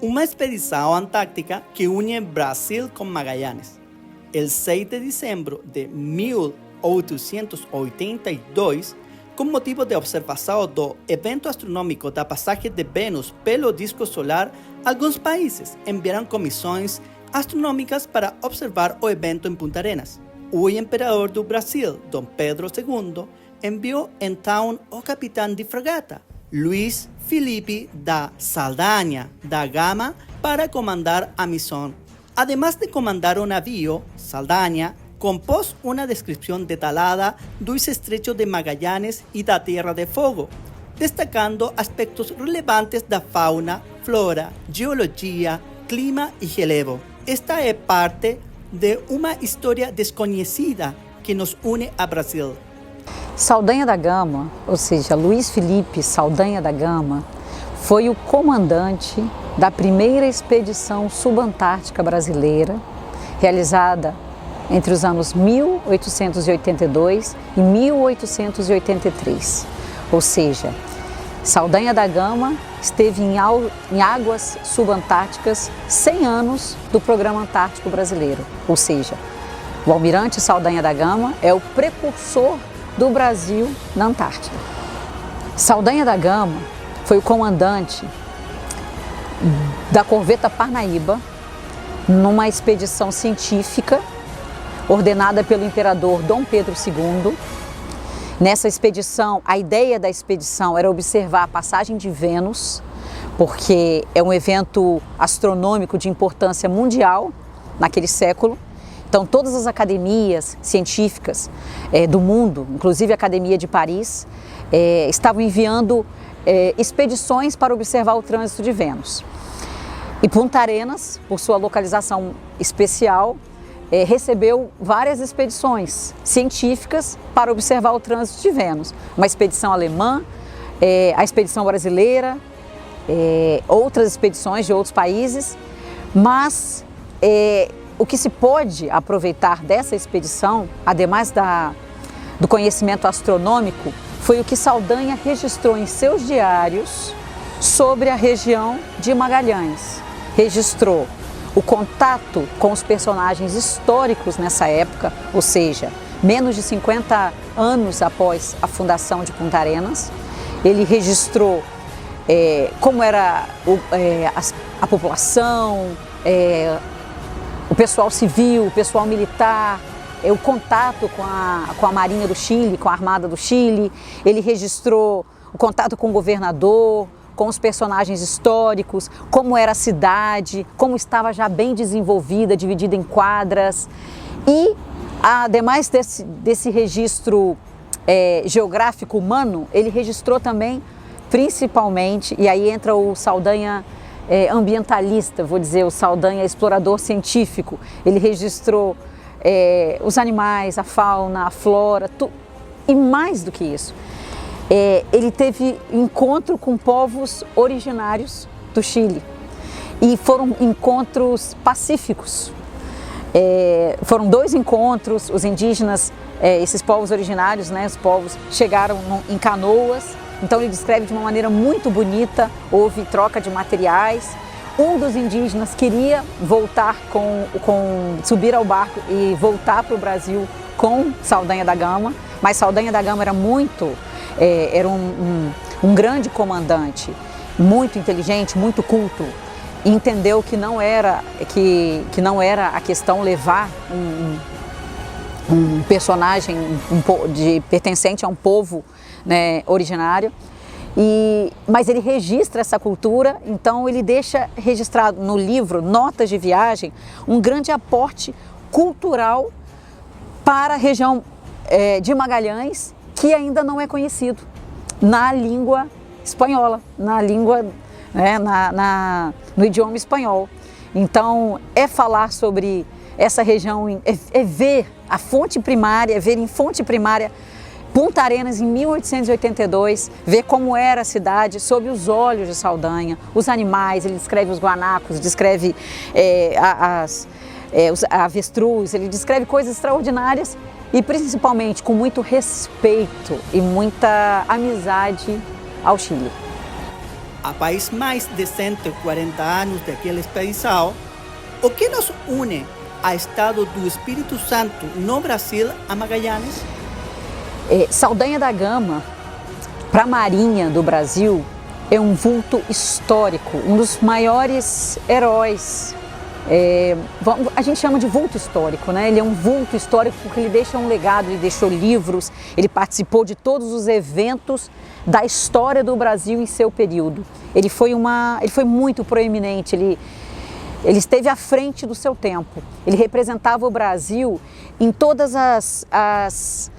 uma expedição antártica que une Brasil com Magallanes. El 6 de dezembro de 1882, com motivo de observação do evento astronômico da passagem de Vênus pelo disco solar, alguns países enviaram comissões astronômicas para observar o evento em Punta Arenas. O imperador do Brasil, Dom Pedro II, enviou então o capitão de fragata, Luiz Felipe da Saldanha da Gama, para comandar a missão. Además de comandar o navio, Saldanha compôs uma descrição detalhada dos estrechos de Magallanes e da Terra de Fogo, destacando aspectos relevantes da fauna, flora, geologia, clima e relevo. Esta é parte de uma história desconhecida que nos une a Brasil. Saldanha da Gama, ou seja, Luiz Felipe Saldanha da Gama, foi o comandante da primeira expedição subantártica brasileira, realizada entre os anos 1882 e 1883. Ou seja, Saldanha da Gama esteve em águas subantárticas 100 anos do Programa Antártico Brasileiro. Ou seja, o almirante Saldanha da Gama é o precursor do Brasil na Antártida. Saldanha da Gama foi o comandante da corveta Parnaíba numa expedição científica ordenada pelo imperador Dom Pedro II. Nessa expedição, a ideia da expedição era observar a passagem de Vênus, porque é um evento astronômico de importância mundial naquele século. Então, todas as academias científicas do mundo, inclusive a Academia de Paris, estavam enviando expedições para observar o trânsito de Vênus. E Punta Arenas, por sua localização especial, recebeu várias expedições científicas para observar o trânsito de Vênus. Uma expedição alemã, a expedição brasileira, outras expedições de outros países, mas o que se pode aproveitar dessa expedição, ademais do conhecimento astronômico, foi o que Saldanha registrou em seus diários sobre a região de Magalhães. Registrou o contato com os personagens históricos nessa época, ou seja, menos de 50 anos após a fundação de Punta Arenas. Ele registrou como era a população, o pessoal civil, o pessoal militar, o contato com a Marinha do Chile, com a Armada do Chile. Ele registrou o contato com o governador, com os personagens históricos, como era a cidade, como estava já bem desenvolvida, dividida em quadras. E, ademais desse registro geográfico humano, ele registrou também, principalmente, e aí entra o Saldanha ambientalista, vou dizer, o Saldanha explorador científico. Ele registrou os animais, a fauna, a flora, e mais do que isso. Ele teve encontro com povos originários do Chile e foram encontros pacíficos. Foram 2 encontros, os indígenas, esses povos originários, né, os povos chegaram em canoas, então ele descreve de uma maneira muito bonita, houve troca de materiais. Um dos indígenas queria voltar subir ao barco e voltar para o Brasil com Saldanha da Gama, mas Saldanha da Gama era era um grande comandante, muito inteligente, muito culto, e entendeu que não era a questão levar um personagem pertencente a um povo, né, originário, mas ele registra essa cultura, então ele deixa registrado no livro Notas de Viagem um grande aporte cultural para a região de Magalhães, que ainda não é conhecido na língua espanhola, no idioma espanhol. Então, falar sobre essa região, ver a fonte primária, ver em fonte primária Punta Arenas em 1882, ver como era a cidade sob os olhos de Saldanha, os animais, ele descreve os guanacos, descreve os avestruz, ele descreve coisas extraordinárias e principalmente com muito respeito e muita amizade ao Chile. após mais de 140 anos daquela expedição, o que nos une ao estado do Espírito Santo no Brasil a Magallanes? Saldanha da Gama, para a Marinha do Brasil, é um vulto histórico, um dos maiores heróis. A gente chama de vulto histórico, né? Ele é um vulto histórico porque ele deixa um legado, ele deixou livros, ele participou de todos os eventos da história do Brasil em seu período. Ele foi muito proeminente, ele esteve à frente do seu tempo. Ele representava o Brasil em todas as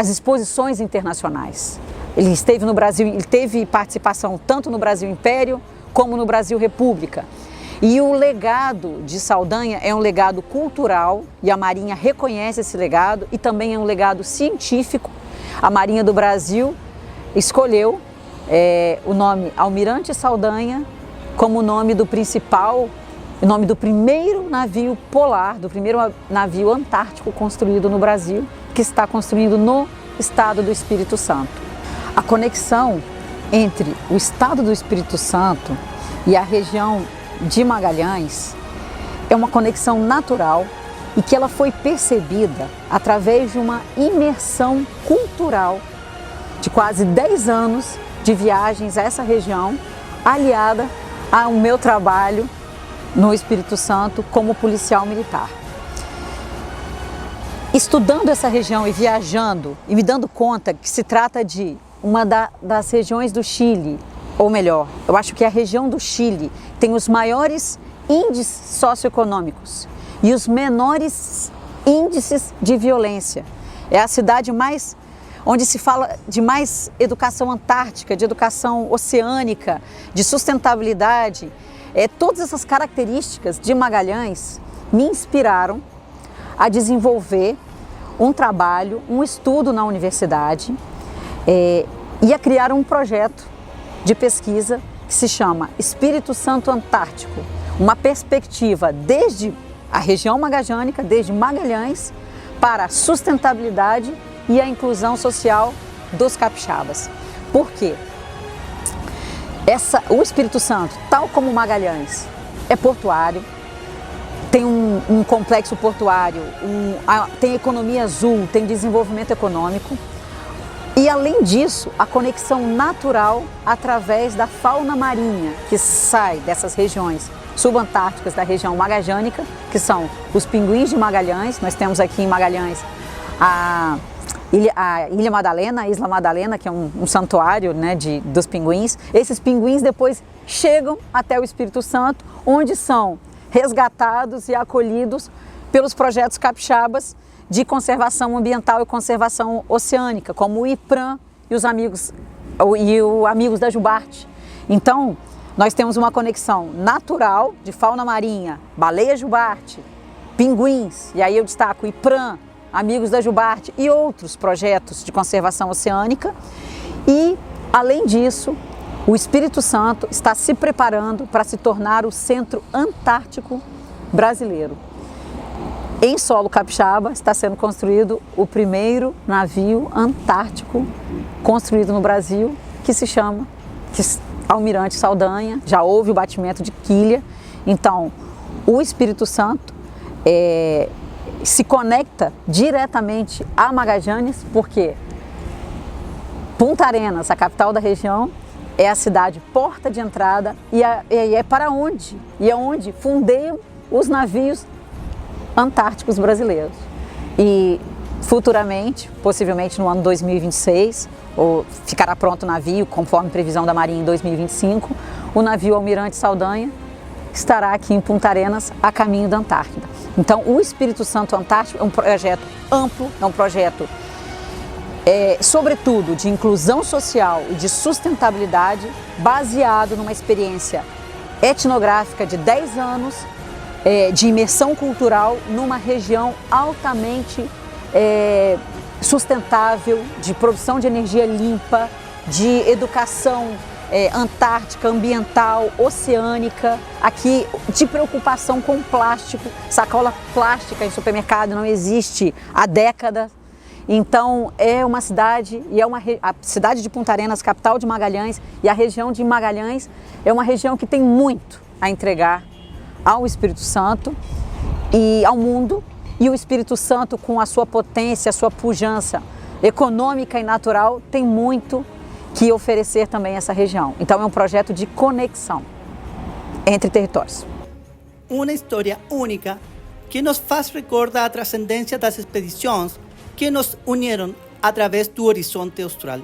exposições internacionais. Ele esteve no Brasil, ele teve participação tanto no Brasil Império como no Brasil República. E o legado de Saldanha é um legado cultural e a Marinha reconhece esse legado e também é um legado científico. A Marinha do Brasil escolheu o nome Almirante Saldanha como o nome do primeiro navio polar, do primeiro navio antártico construído no Brasil, que está construído no estado do Espírito Santo. A conexão entre o estado do Espírito Santo e a região de Magalhães é uma conexão natural e que ela foi percebida através de uma imersão cultural de quase 10 anos de viagens a essa região, aliada ao meu trabalho no Espírito Santo como policial militar. Estudando essa região e viajando e me dando conta que se trata de uma das regiões do Chile, ou melhor, eu acho que a região do Chile tem os maiores índices socioeconômicos e os menores índices de violência. É a cidade onde se fala de mais educação antártica, de educação oceânica, de sustentabilidade. Todas essas características de Magalhães me inspiraram a desenvolver um trabalho, um estudo na universidade e a criar um projeto de pesquisa que se chama Espírito Santo Antártico, uma perspectiva desde a região magajânica, desde Magalhães, para a sustentabilidade e a inclusão social dos capixabas. Por quê? O Espírito Santo, tal como Magalhães, é portuário, tem um complexo portuário, tem economia azul, tem desenvolvimento econômico. E além disso, a conexão natural através da fauna marinha que sai dessas regiões subantárticas da região magajânica, que são os pinguins de Magalhães. Nós temos aqui em Magalhães a Ilha Madalena, a Isla Madalena, que é um santuário, né, dos pinguins. Esses pinguins depois chegam até o Espírito Santo, onde são resgatados e acolhidos pelos projetos capixabas de conservação ambiental e conservação oceânica, como o IPRAM e o Amigos da Jubarte. Então, nós temos uma conexão natural de fauna marinha, baleia jubarte, pinguins, e aí eu destaco o IPRAM, Amigos da Jubarte e outros projetos de conservação oceânica. E, além disso, o Espírito Santo está se preparando para se tornar o centro antártico brasileiro. Em solo capixaba está sendo construído o primeiro navio antártico construído no Brasil, que se chama Almirante Saldanha. Já houve o batimento de quilha. Então, o Espírito Santo se conecta diretamente a Magallanes, porque Punta Arenas, a capital da região, é a cidade porta de entrada e é para onde fundeiam os navios antárticos brasileiros. E futuramente, possivelmente no ano 2026, ficará pronto o navio, conforme previsão da Marinha em 2025, o navio Almirante Saldanha estará aqui em Punta Arenas, a caminho da Antártida. Então, o Espírito Santo Antártico é um projeto amplo, é um projeto, sobretudo, de inclusão social e de sustentabilidade, baseado numa experiência etnográfica de 10 anos, de imersão cultural numa região altamente sustentável, de produção de energia limpa, de educação antártica, ambiental, oceânica, aqui de preocupação com plástico. Sacola plástica em supermercado não existe há décadas. Então, é uma cidade, e a cidade de Punta Arenas, capital de Magalhães, e a região de Magalhães é uma região que tem muito a entregar ao Espírito Santo e ao mundo, e o Espírito Santo, com a sua potência, a sua pujança econômica e natural, tem muito que oferecer também a essa região. Então, é um projeto de conexão entre territórios. Uma história única que nos faz recordar a trascendência das expedições que nos uniram através do horizonte austral.